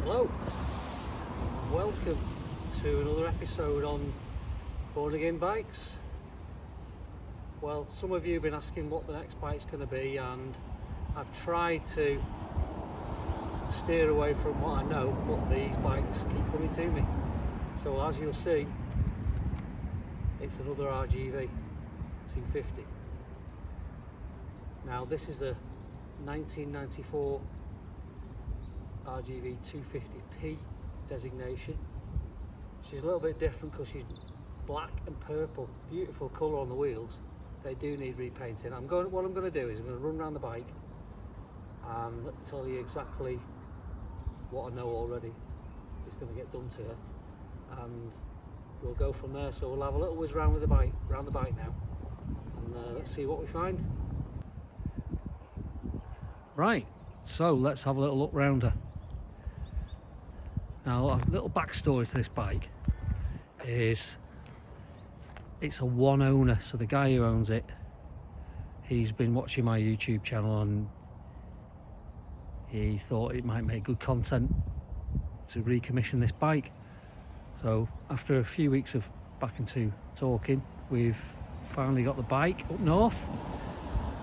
Hello, welcome to another episode on Born Again Bikes. Well, some of you have been asking what the next bike's going to be, and I've tried to steer away from what I know, but these bikes keep coming to me. So as you'll see, it's another RGV 250. Now this is a 1994 RGV250P designation. She's a little bit different because she's black and purple, beautiful colour on the wheels. They do need repainting. What I'm going to do is I'm going to run around the bike and tell you exactly what I know already is going to get done to her, and we'll go from there. So we'll have a little whiz round with the bike, around the bike now, and let's see what we find. Right, so let's have a little look round her. Now, a little backstory to this bike is it's a one owner. So the guy who owns it, he's been watching my YouTube channel and he thought it might make good content to recommission this bike. So after a few weeks of back into talking, we've finally got the bike up north.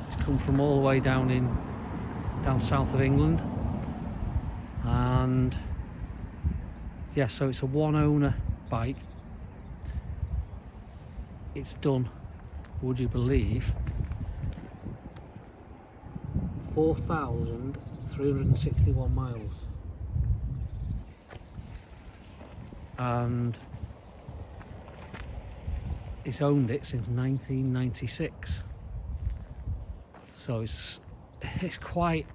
It's come from all the way down south of England, and yeah, so it's a one owner bike. It's done, would you believe, 4,361 miles, and it's owned it since 1996. So it's quite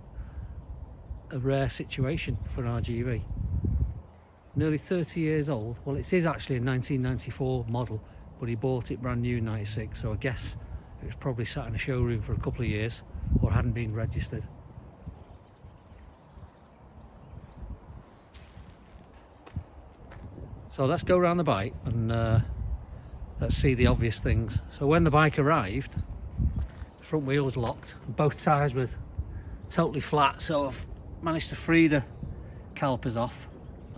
a rare situation for an RGV. Nearly 30 years old. Well, it is actually a 1994 model, but he bought it brand new in 96, so I guess it was probably sat in a showroom for a couple of years or hadn't been registered. So let's go around the bike and let's see the obvious things. So when the bike arrived, the front wheel was locked, both tyres were totally flat, so I've managed to free the calipers off.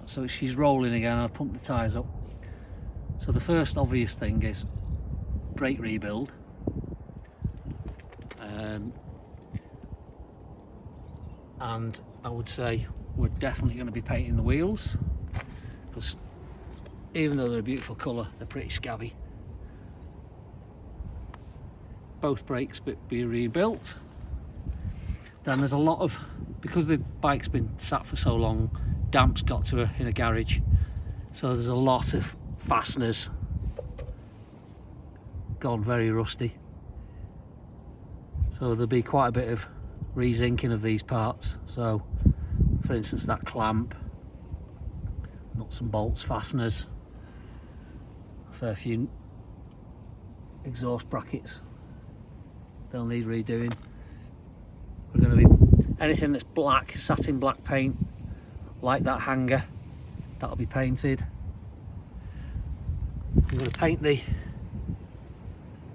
So she's rolling again. I've pumped the tyres up. So the first obvious thing is brake rebuild. And I would say we're definitely going to be painting the wheels, because even though they're a beautiful colour, they're pretty scabby. Both brakes be rebuilt. Then there's a lot of, because the bike's been sat for so long, damp's got to her in a garage, so there's a lot of fasteners gone very rusty. So there'll be quite a bit of re-zinking of these parts. So for instance, that clamp, nuts and bolts, fasteners, a fair few exhaust brackets, they'll need redoing. We're going to be anything that's black, satin black paint, like that hanger, that'll be painted. I'm going to paint the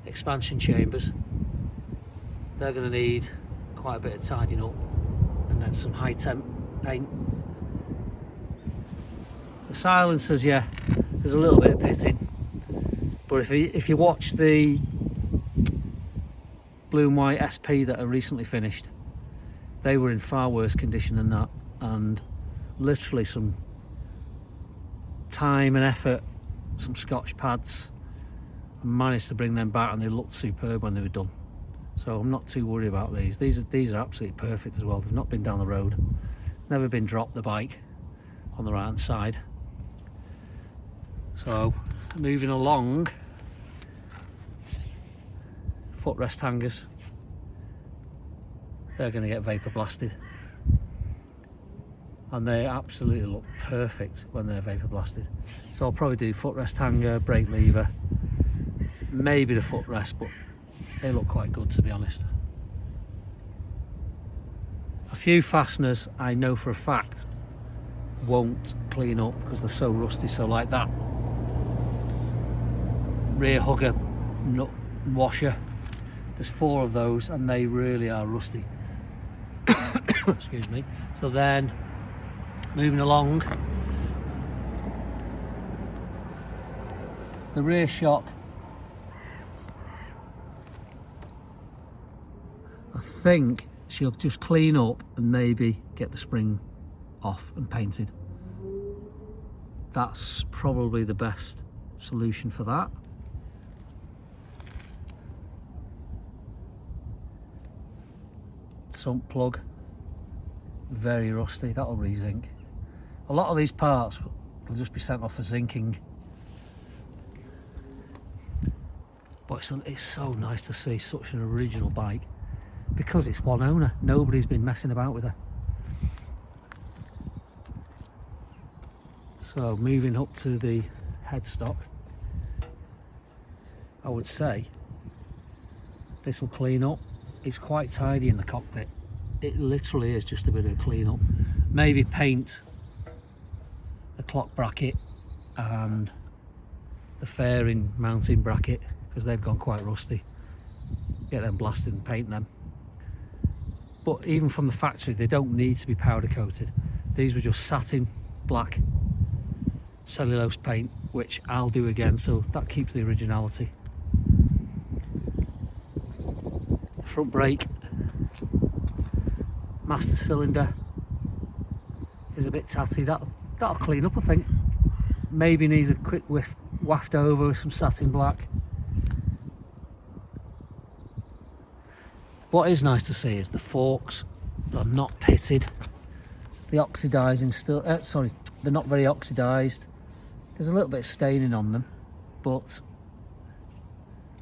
expansion chambers. They're going to need quite a bit of tidying up, and then some high temp paint. The silencers, yeah, there's a little bit of pitting, but if you watch the blue and white SP that are recently finished, they were in far worse condition than that, and literally some time and effort, some Scotch pads, I managed to bring them back and they looked superb when they were done. So I'm not too worried about these. These are absolutely perfect as well. They've not been down the road, never been dropped, the bike on the right hand side. So moving along, footrest hangers, they're going to get vapor blasted, and they absolutely look perfect when they're vapor blasted. So I'll probably do footrest hanger, brake lever, maybe the footrest, but they look quite good, to be honest. A few fasteners I know for a fact won't clean up because they're so rusty. So like that rear hugger nut washer, there's 4 of those and they really are rusty. Excuse me. So then Moving along. The rear shock, I think she'll just clean up and maybe get the spring off and painted. That's probably the best solution for that. Sump plug, very rusty, that'll re-zinc. A lot of these parts will just be sent off for zinking. But it's so nice to see such an original bike because it's one owner. Nobody's been messing about with her. So moving up to the headstock, I would say this will clean up. It's quite tidy in the cockpit. It literally is just a bit of a clean up. Maybe paint the clock bracket and the fairing mounting bracket, because they've gone quite rusty. Get them blasted and paint them. But even from the factory, they don't need to be powder coated. These were just satin black cellulose paint, which I'll do again, so that keeps the originality. Front brake, master cylinder is a bit tatty. That'll clean up, I think. Maybe needs a quick waft over with some satin black. What is nice to see is the forks are not pitted. The oxidising still, they're not very oxidised. There's a little bit of staining on them, but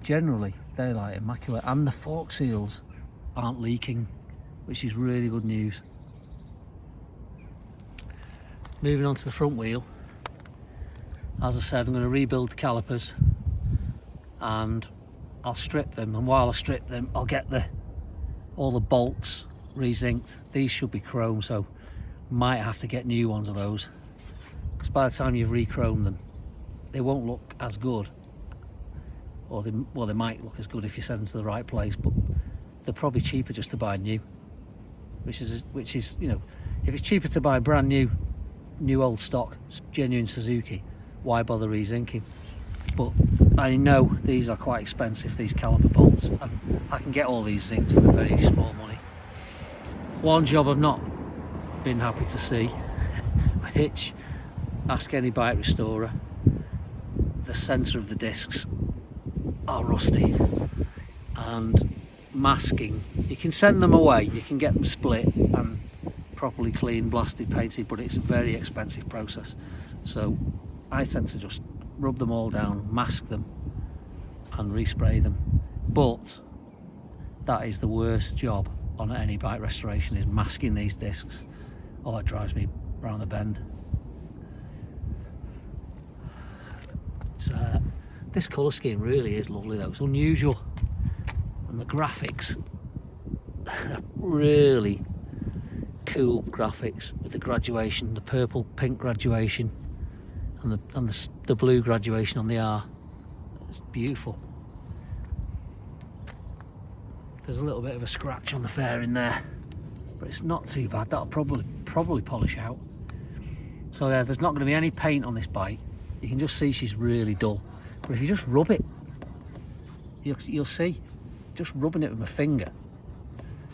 generally they're like immaculate. And the fork seals aren't leaking, which is really good news. Moving on to the front wheel. As I said, I'm going to rebuild the calipers and I'll strip them, and while I strip them I'll get all the bolts re-zinced. These should be chrome, so might have to get new ones of those, because by the time you've re-chromed them they won't look as good, or they might look as good if you send them to the right place, but they're probably cheaper just to buy new, which is you know, if it's cheaper to buy brand new old stock genuine Suzuki, why bother re-zinking? But I know these are quite expensive, these caliper bolts, and I can get all these zinced for very small money. One job I've not been happy to see, which, ask any bike restorer, the centre of the discs are rusty, and masking, you can send them away, you can get them split and properly clean, blasted, painted, but it's a very expensive process. So I tend to just rub them all down, mask them and respray them. But that is the worst job on any bike restoration, is masking these discs. Oh, it drives me round the bend. This colour scheme really is lovely though, it's unusual, and the graphics are really cool graphics with the graduation, the purple pink graduation and the blue graduation on the R. It's beautiful. There's a little bit of a scratch on the fairing there, but it's not too bad. That'll probably polish out. So there's not going to be any paint on this bike. You can just see she's really dull, but if you just rub it, you'll see. Just rubbing it with my finger,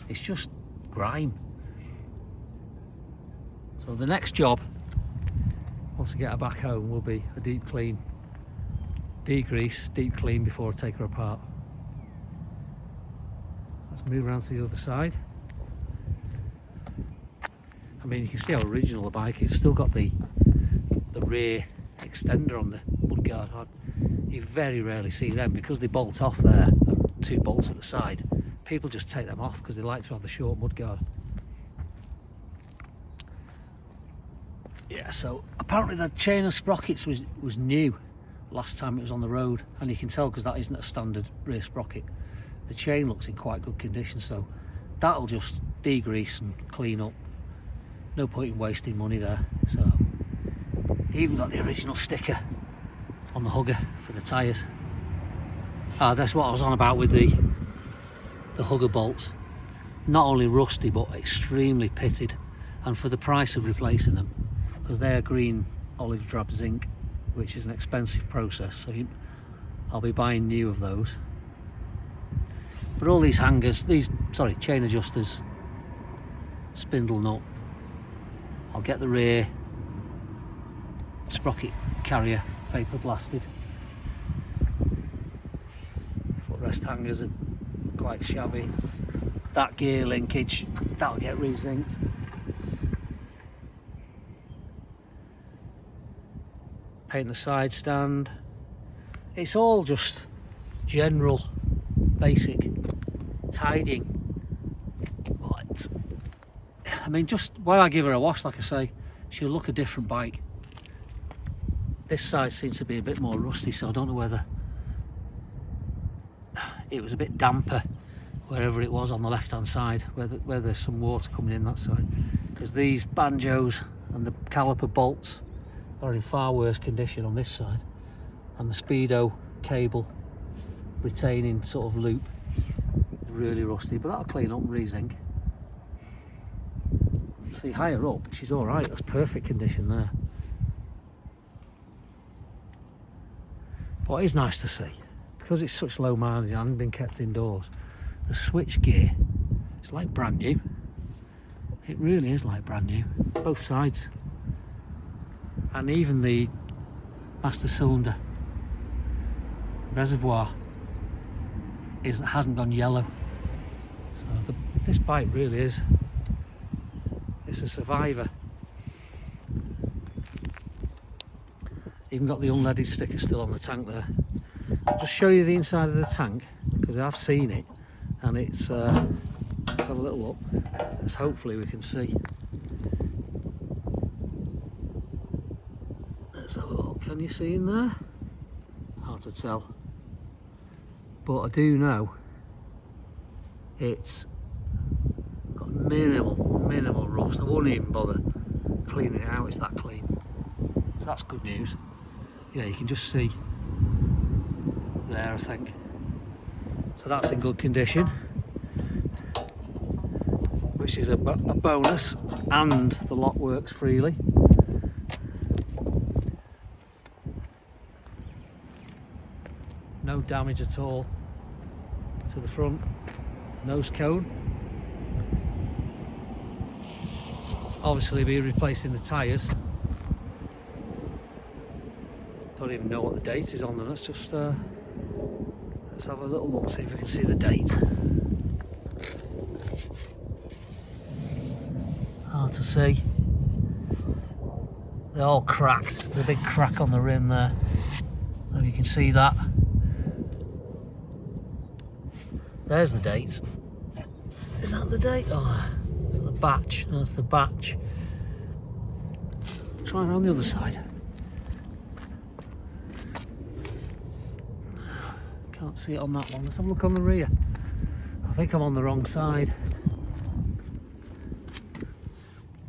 it's just grime. So the next job, once I get her back home, will be a deep clean, degrease, deep clean before I take her apart. Let's move around to the other side. I mean, you can see how original the bike is. It's still got the rear extender on the mudguard. You very rarely see them because they bolt off there, and two bolts at the side. People just take them off because they like to have the short mudguard. Yeah, so apparently the chain of sprockets was new last time it was on the road, and you can tell because that isn't a standard rear sprocket. The chain looks in quite good condition, so that'll just degrease and clean up. No point in wasting money there. So even got the original sticker on the hugger for the tyres. That's what I was on about with the hugger bolts. Not only rusty but extremely pitted, and for the price of replacing them, because they're green olive drab zinc, which is an expensive process, so I'll be buying new of those. But all these hangers, chain adjusters, spindle nut, I'll get the rear sprocket carrier vapor blasted. Footrest hangers are quite shabby. That gear linkage, that'll get re-zinced. Paint the side stand. It's all just general, basic tidying. But, I mean, just when I give her a wash, like I say, she'll look a different bike. This side seems to be a bit more rusty, so I don't know whether it was a bit damper wherever it was on the left hand side, where there's some water coming in that side, because these banjos and the caliper bolts are in far worse condition on this side, and the speedo cable retaining sort of loop is really rusty, but that'll clean up and re-zinc. See, higher up she's all right, that's perfect condition there. What is nice to see, because it's such low mileage and been kept indoors, the switch gear, it's like brand new. It really is like brand new, both sides. And even the master cylinder reservoir hasn't gone yellow. So this bike really is, it's a survivor. Even got the unleaded sticker still on the tank there. I'll just show you the inside of the tank, because I've seen it, and it's let's have a little look. Let's hopefully we can see. Let's have a look. Can you see in there? Hard to tell, but I do know it's got minimal rust. I won't even bother cleaning it out, it's that clean. So that's good news. Yeah, you can just see there, I think. So that's in good condition, which is a bonus, and the lock works freely. No damage at all to the front nose cone. Obviously be replacing the tyres. Don't even know what the date is on them. Let's just let's have a little look, see if we can see the date. Hard to see. They're all cracked. There's a big crack on the rim there. I don't know if you can see that. There's the date. Is that the date? Oh, the batch. That's the batch. Let's try it on the other side. Can't see it on that one. Let's have a look on the rear. I think I'm on the wrong side.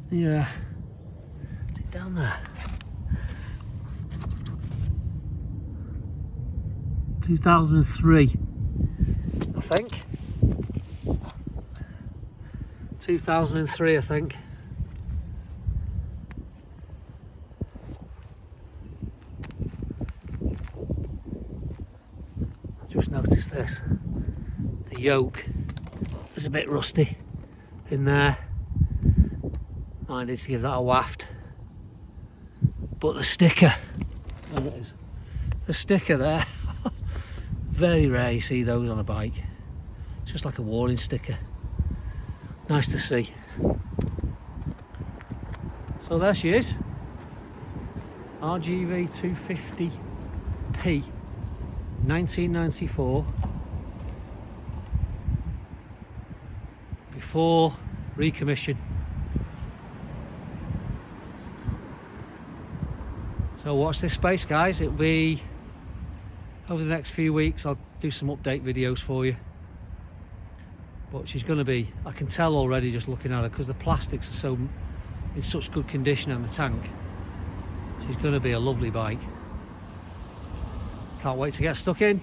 Yeah. Is it down there? 2003. I think 2003, I think. I just noticed this. The yoke is a bit rusty in there. I need to give that a waft. But the sticker, there it is. The sticker there. Very rare you see those on a bike. It's just like a warning sticker. Nice to see. So there she is. RGV250P, 1994. Before recommission. So watch this space, guys. It'll be over the next few weeks. I'll do some update videos for you. But she's going to be, I can tell already just looking at her, because the plastics are so in such good condition on the tank. She's going to be a lovely bike. Can't wait to get stuck in.